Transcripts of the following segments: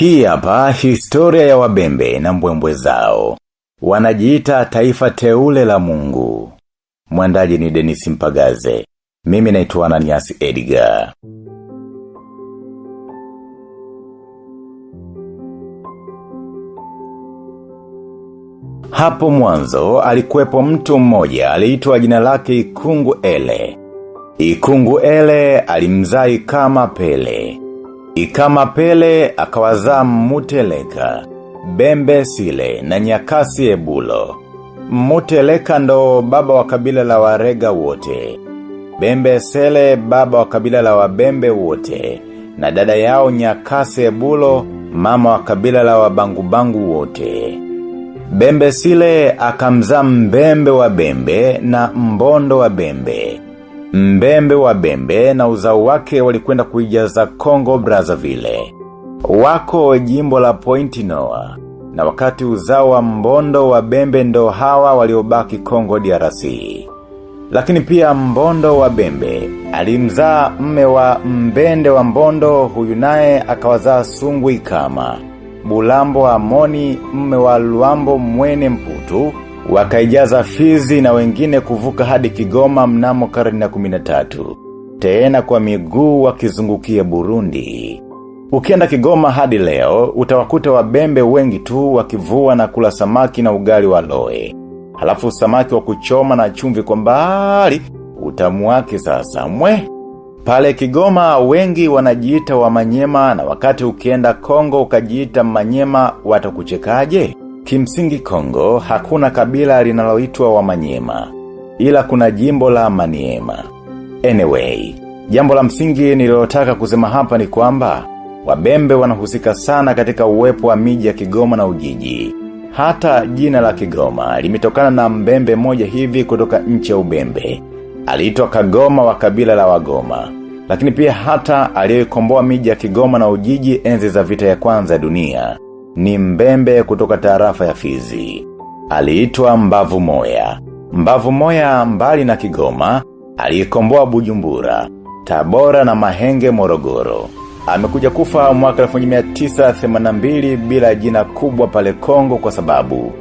Hii hapa historia ya Wabembe na mbwembwe zao. Wanajiita taifa teule la Mungu. Mwandaji ni Dennis Mpagaze. Mimi naitwa Ananias Edgar. Hapo mwanzo alikuwepo mtu mmoja aliitwa jina lake Ikungu Ele. Ikungu Ele alimzaa Ikama Pele. Ikama Pele akawazaa Muteleka, Bembe Sile na Nyakasi Ebulo. Muteleka ndo baba wa kabila la Warega wote. Bembe Sile baba wa kabila la Wabembe wote. Na dada yao Nyakasi Ebulo mama wa kabila la Wabangubangu wote. Bembe Sile akamzaa Mbembe wa Bembe na Mbondo wa Bembe. Mbembe wa Bembe na uzao wake walikwenda kuijaza Congo Brazzaville. Wako jimbo la Point Noa. Na wakati uzao wa Mbondo wa Bembe ndo hawa waliobaki Congo DRC. Lakini pia Mbondo wa Bembe alimzaa mme wa Mbende wa Mbondo, huyu naye akawazaa Sungu Ikama. Bulambo Amoni mme wa Luambo Mwene Mputu wakaijaza Fizi na wengine kuvuka hadi Kigoma mnamo karne ya 13. Tena kwa miguu wakizungukia Burundi. Ukienda Kigoma hadi leo utawakuta Wabembe wengi tu wakivua na kula samaki na ugali wa loe. Halafu samaki wa kuchoma na chumvi kwa mbali, utamu wake sasa mwe. Pale Kigoma wengi wanajiita Wamanyema, na wakati ukienda Kongo ukajiita Manyema watakuchekaje? Kimsingi Kongo hakuna kabila linaloitwa Wamanyema, ila kuna jimbo la Maniema. Anyway, jambo la msingi nililotaka kusema hapa ni kwamba Wabembe wanahusika sana katika uwepo wa miji ya Kigoma na Ujiji. Hata jina la Kigoma limetokana na Mbembe moja hivi kutoka nchi ya Ubembe. Aliitwa Kagoma wa kabila la Wagoma. Lakini pia hata aliyekomboa miji ya Kigoma na Ujiji enzi za vita ya kwanza ya dunia ni Mbembe kutoka tarafa ya Fizi. Aliitwa Mbavu Moya. Mbavu Moya mbali na Kigoma aliyekomboa Bujumbura, Tabora na Mahenge Morogoro. Amekuja kufa mwaka 1982 bila jina kubwa pale Kongo kwa sababu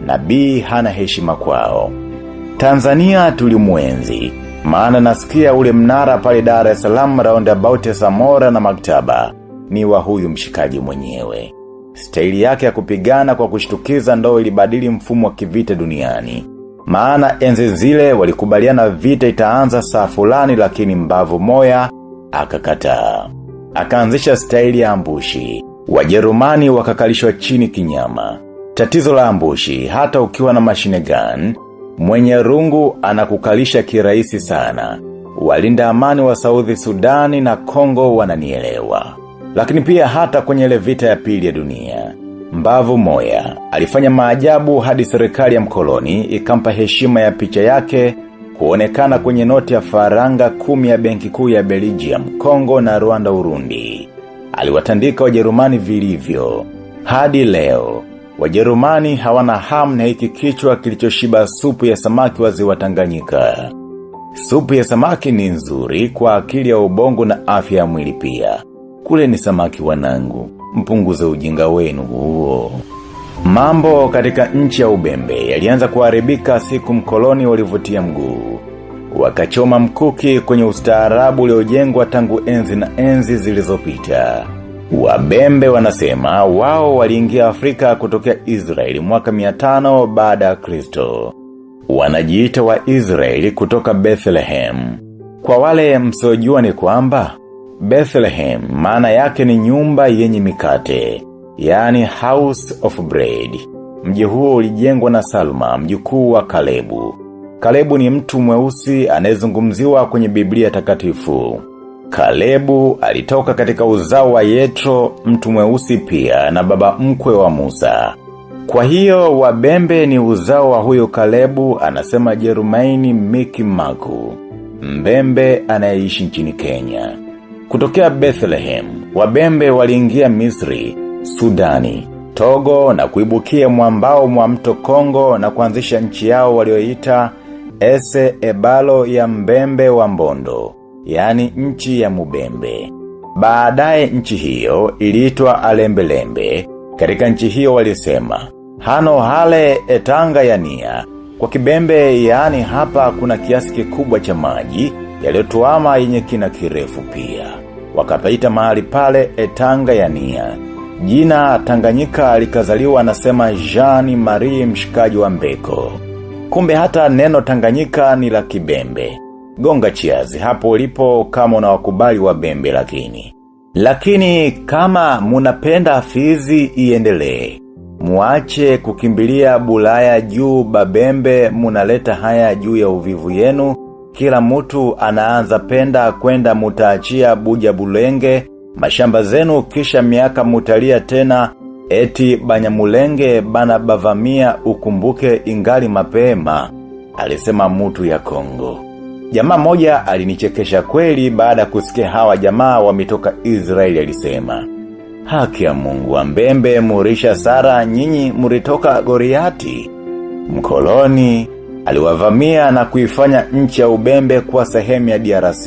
nabii hana heshima kwao. Tanzania tulimuenzi, maana nasikia ule mnara pale Dar es Salaam roundabout ya Samora na Maktaba ni wa huyu mshikaji mwenyewe. Staili yake ya kupigana kwa kushtukiza ndo ilibadili mfumo wa kivita duniani. Maana enzi zile walikubaliana vita itaanza saa fulani, lakini Mbavu Moya akakataa. Akaanzisha staili ya ambushi. Wajerumani wakakalishwa chini kinyama. Tatizo la ambushi, hata ukiwa na machine gun, mwenye rungu anakukalisha kirahisi sana. Walinda amani wa South Sudani na Kongo wananielewa. Lakini pia hata kwenye ile vita ya pili ya dunia, Mbavu Moya alifanya maajabu hadi serikali ya mkoloni ikampa heshima ya picha yake kuonekana kwenye noti ya faranga 10 ya benki kuu ya Belgium, Kongo na Rwanda Urundi. Aliwatandika Wajerumani vilivyo. Hadi leo Wajerumani hawana hamu na hiki kichwa kilichoshiba supu ya samaki wa ziwa Tanganyika. Supu ya samaki ni nzuri kwa akili ya ubongo na afya ya mwili pia. Kule ni samaki wanangu, mpunguze ujinga wenu huo. Mambo katika nchi ya Ubembe yalianza kuharibika siku mkoloni walivutia mguu. Wakachoma mkuki kwenye ustaarabu uliojengwa tangu enzi na enzi zilizopita. Wabembe wanasema wao waliingia Afrika kutokea Israeli mwaka 500 baada ya Kristo. Wanajiita wa Israeli kutoka Bethlehem. Kwa wale msiojua ni kwamba Bethlehem maana yake ni nyumba yenye mikate, yani House of Bread. Mji huo ulijengwa na Salma, mjukuu wa Kalebu. Kalebu ni mtu mweusi anayezungumziwa kwenye Biblia takatifu. Kalebu alitoka katika uzao wa Yetro, mtu mweusi pia, na baba mkwe wa Musa. Kwa hiyo Wabembe ni uzao wa huyo Kalebu, anasema Jerumaini Miki Maku, Mbembe anayeishi nchini Kenya. Kutokea Bethlehem, Wabembe waliingia Misri, Sudani, Togo na kuibukia mwambao mwa mto Kongo na kuanzisha nchi yao walioita Ese Ebalo ya Mbembe wa Mbondo, yani nchi ya Mubembe. Baadaye nchi hiyo iliitwa Alembelembe. Katika nchi hiyo walisema, hano hale etanga ya nia. Kwa Kibembe yaani hapa kuna kiasi kikubwa cha maji yaliyotuama yenye kina kirefu pia. Wakapaita mahali pale etanga ya nia. Jina Tanganyika likazaliwa anasema Jean Marie mshikaji wa Mbeko. Kumbe hata neno Tanganyika ni la Kibembe. Gonga chiazi hapo ulipo kama unawakubali Wabembe Lakini kama munapenda Fizi iendelee, muache kukimbilia Bulaya juu Babembe munaleta haya juu ya uvivu yenu. Kila mtu anaanza penda kwenda mutaachia Buja Bulenge mashamba zenu kisha miaka mutalia tena eti Banyamulenge bana bavamia ukumbuke ingali mapema, alisema mtu ya Kongo. Jamaa moja alinichekesha kweli baada kusikia hawa jamaa wametoka Israeli alisema, haki ya Mungu wa Mbembe murisha Sara nyinyi muritoka Goriati. Mkoloni aliwavamia na kuifanya nchi ya Ubembe kuwa sehemu ya DRC.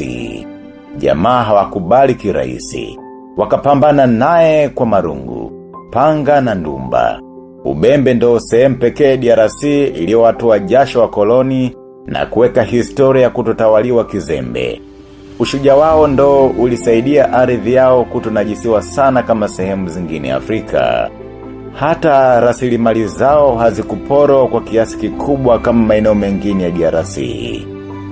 Jamaa hawakubali kirahisi. Wakapambana naye kwa marungu, panga na ndumba. Ubembe ndo sehemu pekee DRC iliyowatoa jasho wa koloni na kuweka historia kutotawaliwa kizembe. Ushujaa wao ndo ulisaidia ardhi yao kutonajisiwa sana kama sehemu zingine Afrika. Hata rasilimali zao hazikuporo kwa kiasi kikubwa kama maeneo mengine ya DRC.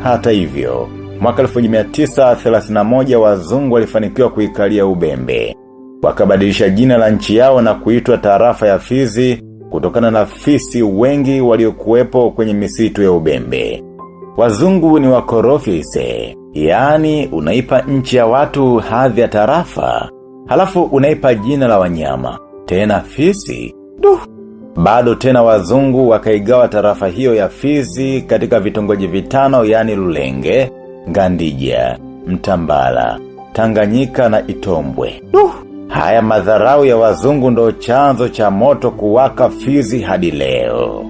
Hata hivyo, mwaka 1931 wazungu walifanikiwa kuikalia Ubembe. Wakabadilisha jina la nchi yao na kuitwa tarafa ya Fizi kutokana na fisi wengi waliokuwepo kwenye misitu ya Ubembe. Wazungu ni wakorofi ise, yaani unaipa nchi ya watu hadhi ya tarafa, halafu unaipa jina la wanyama, tena fisi. Bado tena wazungu wakaigawa tarafa hiyo ya Fizi katika vitongoji vitano yaani Lulenge, Ngandija, Mtambala, Tanganyika na Itombwe. Haya madharau ya wazungu ndo chanzo cha moto kuwaka Fizi hadi leo.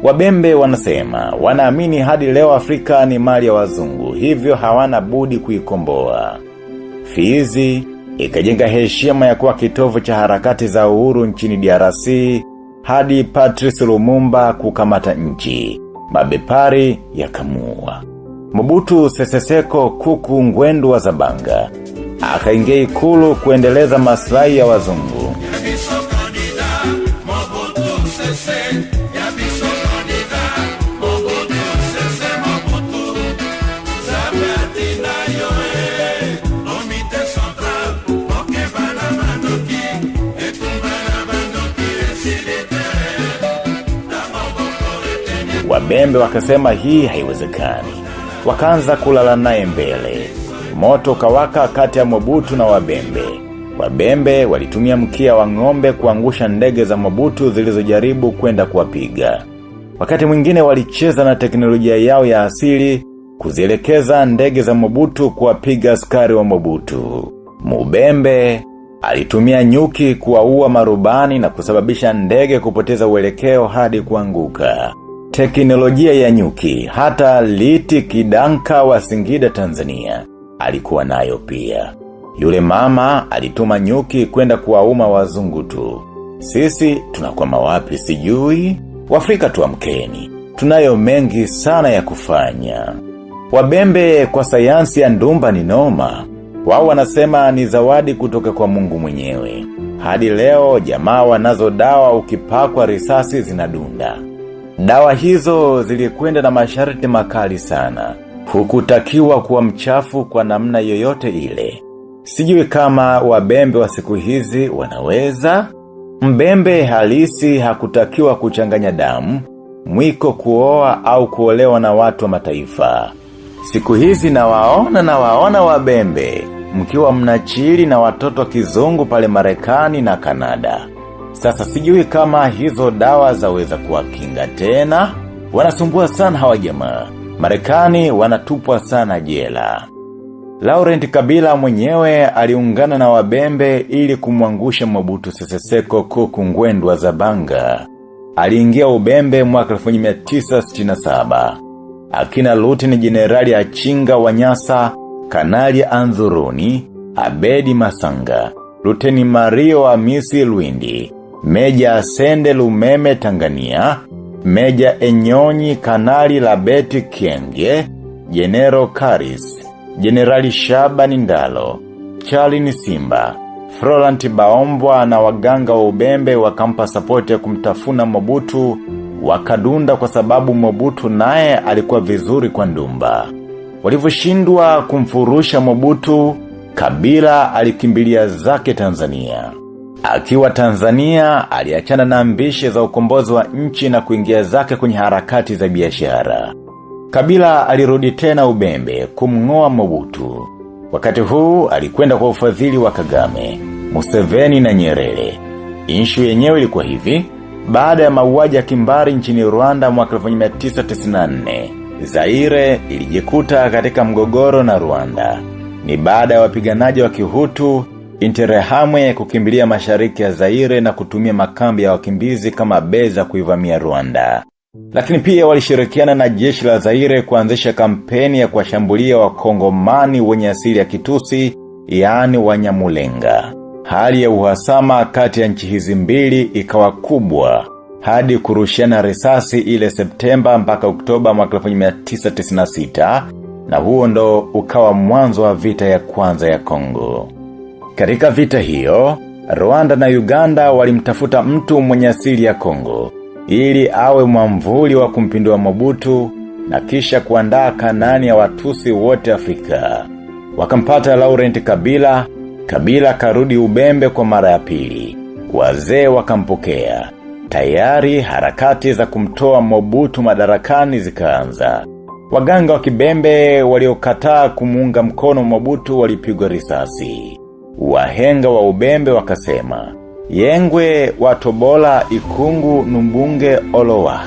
Wabembe wanasema, wanaamini hadi leo Afrika ni mali ya wazungu, hivyo hawana budi kuikomboa. Fizi ikajenga heshima ya kuwa kitovu cha harakati za uhuru nchini DRC hadi Patrice Lumumba kukamata nchi. Mabepari yakamua. Mobutu Sese Seko Kuku Ngwendu wa Zabanga akaingia Ikulu kuendeleza maslahi ya wazungu. Wabembe wakasema hii haiwezekani. Wakaanza kulala naye mbele. Moto kawaka kati ya Mobutu na Wabembe. Wabembe walitumia mkia wa ng'ombe kuangusha ndege za Mobutu zilizojaribu kwenda kuwapiga. Wakati mwingine walicheza na teknolojia yao ya asili kuzielekeza ndege za Mobutu kuwapiga askari wa Mobutu. Mubembe alitumia nyuki kuwaua marubani na kusababisha ndege kupoteza uelekeo hadi kuanguka. Teknolojia ya nyuki hata Liti Kidanka wa Singida Tanzania alikuwa nayo pia. Yule mama alituma nyuki kwenda kuwauma wazungu tu. Sisi tunakwama wapi sijui? Waafrika tuamkeni. Tunayo mengi sana ya kufanya. Wabembe kwa sayansi ya ndumba ni noma. Wao wanasema ni zawadi kutoka kwa Mungu mwenyewe. Hadi leo jamaa wanazo dawa ukipakwa risasi zinadunda. Dawa hizo zilikwenda na masharti makali sana. Hukutakiwa kuwa mchafu kwa namna yoyote ile. Sijui kama Wabembe wa siku hizi wanaweza. Mbembe halisi hakutakiwa kuchanganya damu, mwiko kuoa au kuolewa na watu wa mataifa. Siku hizi nawaona Wabembe mkiwa mnachili na watoto kizungu pale Marekani na Kanada. Sasa sijui kama hizo dawa zaweza kuwakinga tena. Wanasumbua sana hawa jamaa. Marekani wanatupwa sana jela. Laurent Kabila mwenyewe aliungana na Wabembe ili kumwangusha Mobutu Sese Seko Kuku Ngwendu wa Zabanga. Aliingia Ubembe mwaka 1967. Akina Luteni Jenerali Achinga Wanyasa, Kanali Anzuruni, Abedi Masanga, Luteni Mario Amisi Lwindi, Meja Sende Lumeme Tangania, Meja Enyonyi Kanali Labeti Kienge, General Karis, Generali Shabani Ndalo, Charlie Simba, Florent Baombwa na waganga wa Ubembe wakampa sapoti ya kumtafuna Mobutu, wakadunda kwa sababu Mobutu naye alikuwa vizuri kwa ndumba. Walivyoshindwa kumfurusha Mobutu, Kabila alikimbilia zake Tanzania. Akiwa Tanzania, aliachana na ambishe za ukombozi wa nchi na kuingia zake kwenye harakati za biashara. Kabila alirudi tena Ubembe kumngoa Mobutu. Wakati huu alikwenda kwa ufadhili wa Kagame, Museveni na Nyerere. Inshu yenyewe ilikuwa hivi: baada ya mauaji ya kimbari nchini Rwanda mwaka 1994, Zaire ilijikuta katika mgogoro na Rwanda. Ni baada ya wapiganaji wa Kihutu Interahamwe kukimbilia mashariki ya Zaire na kutumia makambi ya wakimbizi kama beza kuivamia Rwanda. Lakini pia walishirikiana na jeshi la Zaire kuanzisha kampeni ya kuwashambulia Wakongomani wenye asili ya Kitusi, yaani Wanyamulenga. Hali ya uhasama kati ya nchi hizi mbili ikawa kubwa hadi kurushiana risasi ile Septemba mpaka Oktoba mwaka 1996, na huo ndo ukawa mwanzo wa vita ya kwanza ya Kongo. Katika vita hiyo, Rwanda na Uganda walimtafuta mtu mwenye asili ya Kongo ili awe mwamvuli wa kumpindua Mobutu na kisha kuandaa Kanani ya Watusi wote Afrika. Wakampata Laurent Kabila. Kabila karudi Ubembe kwa mara ya pili. Wazee wakampokea. Tayari harakati za kumtoa Mobutu madarakani zikaanza. Waganga wa Kibembe waliokataa kumuunga mkono Mobutu walipigwa risasi. Wahenga wa Ubembe wakasema, Yengwe watobola ikungu numbunge olowa.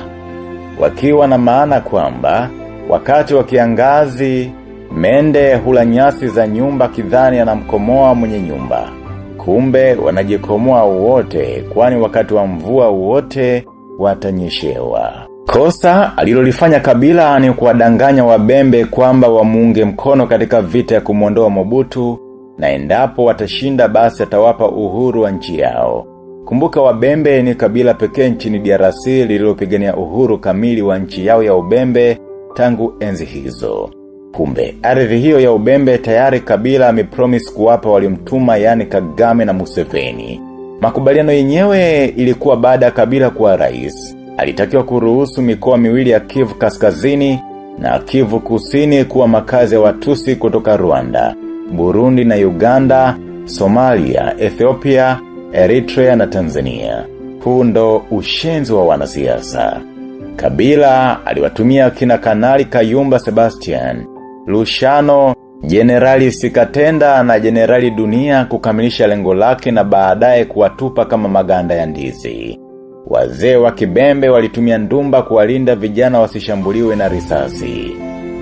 Wakiwa na maana kwamba wakati wa kiangazi mende hula nyasi za nyumba kidhani anamkomoa mwenye nyumba. Kumbe wanajikomoa wote, kwani wakati wa mvua wote watanyeshewa. Kosa alilolifanya Kabila ni kuwadanganya Wabembe kwamba wamuunge mkono katika vita ya kumwondoa Mobutu, na endapo watashinda basi atawapa uhuru wa nchi yao. Kumbuka Wabembe ni kabila pekee nchini DRC lililopigania uhuru kamili wa nchi yao ya Ubembe tangu enzi hizo. Kumbe ardhi hiyo ya Ubembe tayari Kabila amepromise kuwapa walimtuma, yani Kagame na Museveni. Makubaliano yenyewe ilikuwa baada ya Kabila kuwa rais, alitakiwa kuruhusu mikoa miwili ya Kivu Kaskazini na Kivu Kusini kuwa makazi ya Watusi kutoka Rwanda, Burundi na Uganda, Somalia, Ethiopia, Eritrea na Tanzania. Huu ndo ushenzi wa wanasiasa. Kabila aliwatumia kina Kanali Kayumba Sebastian, Lushano, Generali Sikatenda na Generali Dunia kukamilisha lengo lake na baadaye kuwatupa kama maganda ya ndizi. Wazee wa Kibembe walitumia ndumba kuwalinda vijana wasishambuliwe na risasi.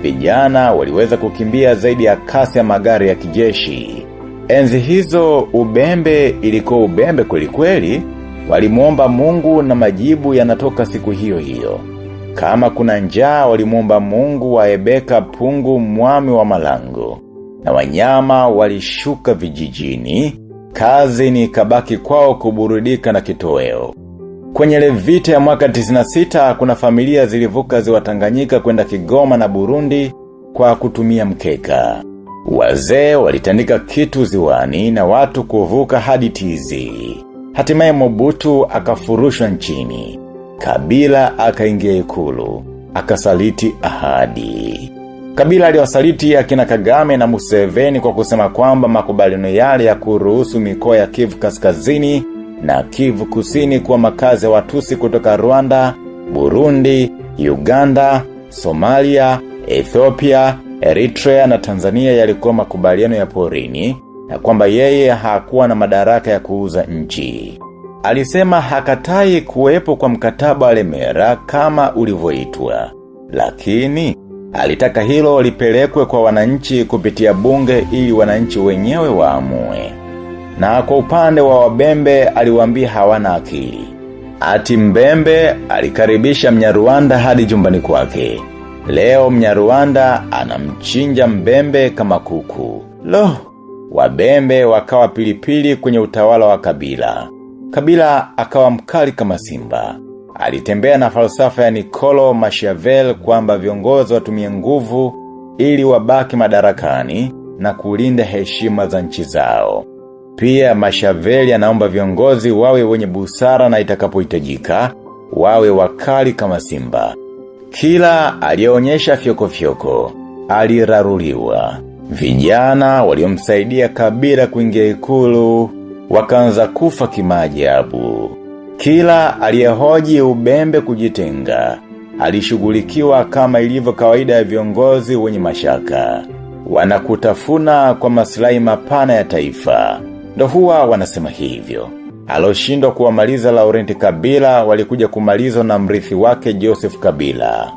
Vijana waliweza kukimbia zaidi ya kasi ya magari ya kijeshi. Enzi hizo Ubembe ilikuwa Ubembe kweli kweli. Walimuomba Mungu na majibu yanatoka siku hiyo hiyo. Kama kuna njaa walimuomba Mungu wa Ebeka Pungu mwami wa Malango. Na wanyama walishuka vijijini. Kazi ni kabaki kwao kuburudika na kitoweo. Kwenye levita ya mwaka 96 kuna familia zilivuka ziwa Tanganyika kwenda Kigoma na Burundi kwa kutumia mkeka. Wazee walitandika kitu ziwani na watu kuvuka hadi Tizi. Hatimaye Mobutu akafurushwa nchini. Kabila akaingia Ikulu, akasaliti ahadi. Kabila aliwasaliti akina Kagame na Museveni kwa kusema kwamba makubaliano yale ya kuruhusu mikoa ya Kivu Kaskazini na Kivu Kusini kuwa makazi ya Watusi kutoka Rwanda, Burundi, Uganda, Somalia, Ethiopia, Eritrea na Tanzania yalikuwa makubaliano ya porini, na kwamba yeye hakuwa na madaraka ya kuuza nchi. Alisema hakatai kuwepo kwa mkataba wa Lemera kama ulivyoitwa, lakini alitaka hilo lipelekwe kwa wananchi kupitia bunge ili wananchi wenyewe waamue. Na kwa upande wa Wabembe aliwaambia hawana akili. Ati Mbembe alikaribisha Mnyarwanda hadi jumbani kwake. Leo Mnyarwanda anamchinja Mbembe kama kuku. Lo, Wabembe wakawa pilipili kwenye utawala wa Kabila. Kabila akawa mkali kama simba. Alitembea na falsafa ya Niccolo Machiavelli kwamba viongozi watumie nguvu ili wabaki madarakani na kulinda heshima za nchi zao. Pia Machiavelli anaomba viongozi wawe wenye busara na itakapohitajika wawe wakali kama simba. Kila aliyeonyesha fyoko aliraruliwa. Vijana waliomsaidia Kabila kuingia Ikulu wakaanza kufa kimaajabu. Kila aliyehoji Ubembe kujitenga alishughulikiwa kama ilivyo kawaida ya viongozi wenye mashaka. Wanakutafuna kwa maslahi mapana ya taifa. Ndo huwa wanasema hivyo. Aloshindwa kuwamaliza Laurent Kabila walikuja kumalizwa na mrithi wake Joseph Kabila.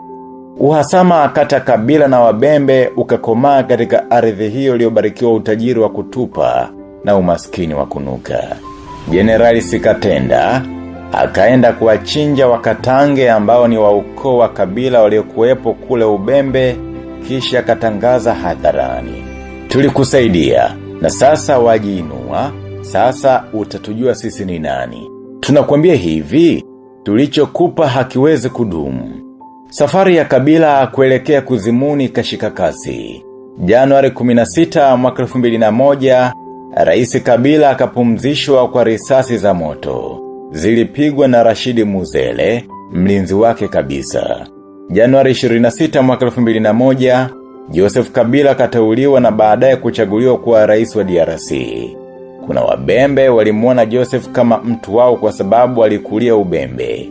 Uhasama kati ya Kabila na Wabembe ukakomaa katika ardhi hiyo iliyobarikiwa utajiri wa kutupa na umaskini wa kunuka. Jenerali Sikatenda akaenda kuwachinja Wakatange ambao ni wa ukoo wa Kabila waliokuwepo kule Ubembe, kisha akatangaza hadharani, tulikusaidia na sasa wajiinua, sasa utatujua sisi ni nani. Tunakwambia hivi, tulichokupa hakiwezi kudumu. Safari ya Kabila kuelekea kuzimuni kashika kasi. Januari 16 mwaka 2001, Rais Kabila akapumzishwa kwa risasi za moto. Zilipigwa na Rashidi Muzele, mlinzi wake kabisa. Januari 26 mwaka 2001, Joseph Kabila kateuliwa na baadaye kuchaguliwa kuwa rais wa DRC. Kuna Wabembe walimuona Joseph kama mtu wao kwa sababu alikulia Ubembe.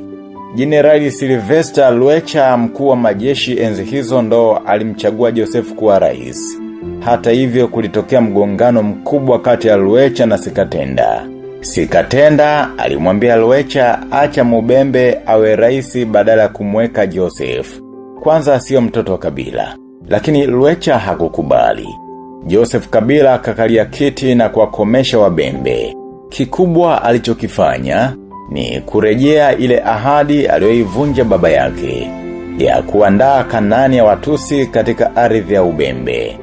Jenerali Sylvester Luecha, mkuu wa majeshi enzi hizo, ndo alimchagua Joseph kuwa rais. Hata hivyo kulitokea mgongano mkubwa kati ya Luecha na Sikatenda. Sikatenda alimwambia Luecha acha Mubembe awe rais badala ya kumweka Joseph. Kwanza sio mtoto wa Kabila. Lakini Luecha hakukubali. Joseph Kabila akakalia kiti na kuwakomesha Wabembe. Kikubwa alichokifanya ni kurejea ile ahadi aliyoivunja baba yake ya kuandaa Kanani ya Watusi katika ardhi ya Ubembe.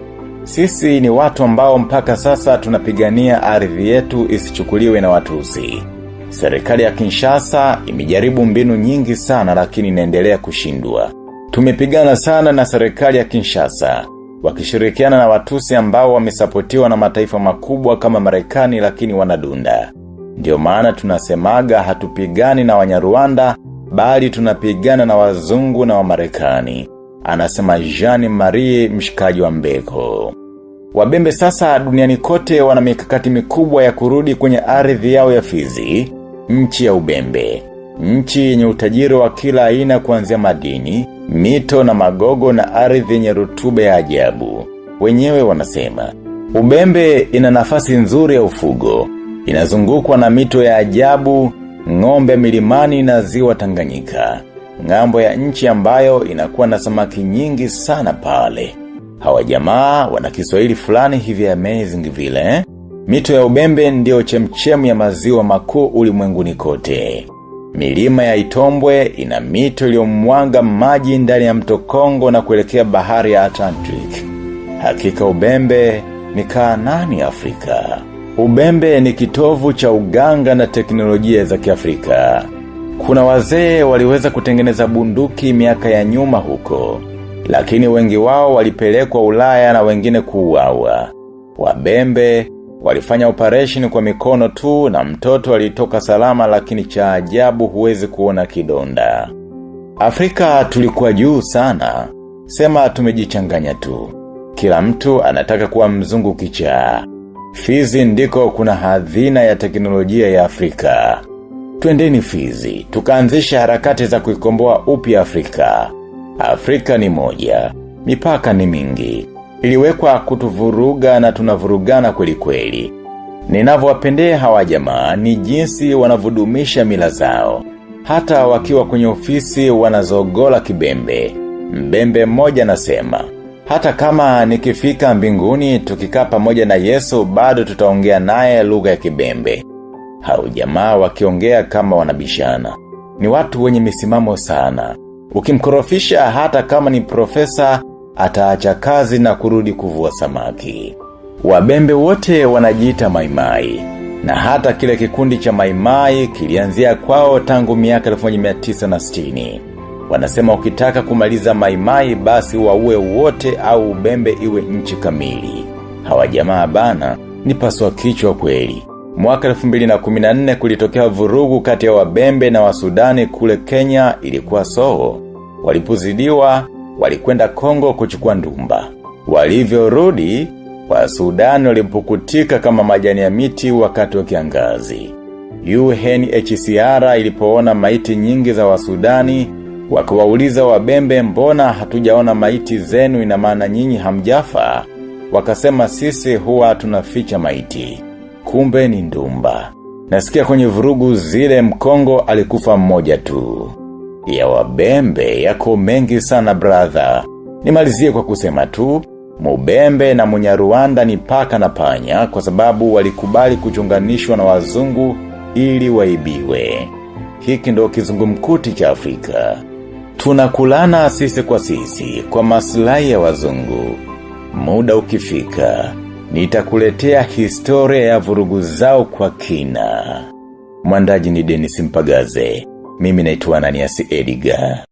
Sisi ni watu ambao mpaka sasa tunapigania ardhi yetu isichukuliwe na Watusi. Serikali ya Kinshasa imejaribu mbinu nyingi sana lakini inaendelea kushindwa. Tumepigana sana na serikali ya Kinshasa, wakishirikiana na Watusi ambao wamesapotiwa na mataifa makubwa kama Marekani lakini wanadunda. Ndio maana tunasemaga hatupigani na Wanyarwanda, bali tunapigana na wazungu na Wamarekani. Anasema Jean Marie, mshikaji wa Mbeko. Wabembe sasa duniani kote wana mikakati mikubwa ya kurudi kwenye ardhi yao ya Fizi, nchi ya Ubembe. Nchi yenye utajiri wa kila aina kuanzia madini, mito na magogo na ardhi yenye rutuba ya ajabu. Wenyewe wanasema Ubembe ina nafasi nzuri ya ufugo. Inazungukwa na mito ya ajabu, ng'ombe milimani na ziwa Tanganyika. Ngambo ya nchi ambayo inakuwa na samaki nyingi sana pale. Hawa jamaa wana Kiswahili fulani hivi amazing vile. Mito ya Ubembe ndio chemchemu ya maziwa makuu ulimwenguni kote. Milima ya Itombwe ina mito iliyomwaga maji ndani ya mto Kongo na kuelekea bahari ya Atlantic. Hakika Ubembe ni Kanaani Afrika. Ubembe ni kitovu cha uganga na teknolojia za Kiafrika. Kuna wazee waliweza kutengeneza bunduki miaka ya nyuma huko, lakini wengi wao walipelekwa Ulaya na wengine kuuawa. Wabembe walifanya operation kwa mikono tu na mtoto alitoka salama, lakini cha ajabu huwezi kuona kidonda. Afrika tulikuwa juu sana. Sema tumejichanganya tu. Kila mtu anataka kuwa mzungu kichaa. Fizi ndiko kuna hazina ya teknolojia ya Afrika. Twendeni Fizi, tukaanzisha harakati za kuikomboa upya Afrika. Afrika ni moja, mipaka ni mingi. Iliwekwa kutuvuruga na tunavurugana kweli kweli. Ninavyowapendea hawa jamaa ni jinsi wanavyodumisha mila zao. Hata wakiwa kwenye ofisi wanazogola kibembe. Mbembe mmoja anasema, hata kama nikifika mbinguni tukikaa pamoja na Yesu bado tutaongea naye lugha ya kibembe. Hao jamaa wakiongea kama wanabishana. Ni watu wenye misimamo sana. Ukimkorofisha hata kama ni profesa, ataacha kazi na kurudi kuvua samaki. Wabembe wote wanajiita Maimai, na hata kile kikundi cha Maimai kilianzia kwao tangu miaka 1960. Wanasema ukitaka kumaliza Maimai basi waue wote au Ubembe iwe nchi kamili. Hawa jamaa bana ni paswa kichwa kweli. Mwaka 2014 kulitokea vurugu kati ya Wabembe na Wasudani kule Kenya. Ilikuwa Soho. Walipozidiwa walikwenda Kongo kuchukua Ndumba. Walivyorudi Wasudani walipukutika kama majani ya miti wakati wa kiangazi. UNHCR ilipoona maiti nyingi za Wasudani wakawauliza Wabembe, mbona hatujaona maiti zenu, ina maana nyinyi hamjafa? Wakasema sisi huwa tunaficha maiti, kumbe ni Ndumba. Nasikia kwenye vurugu zile Mkongo alikufa mmoja tu. Ya Wabembe yako mengi sana brother. Nimalizie kwa kusema tu, Mubembe na Munyarwanda ni paka na panya kwa sababu walikubali kuchunganishwa na wazungu ili waibiwe. Hiki ndo kizungumkuti cha Afrika. Tunakulana sisi kwa maslahi ya wazungu. Muda ukifika nitakuletea historia ya vurugu zao kwa kina. Mwandaji ni Dennis Mpagaze. Mimi naitwa Ananias Edgar.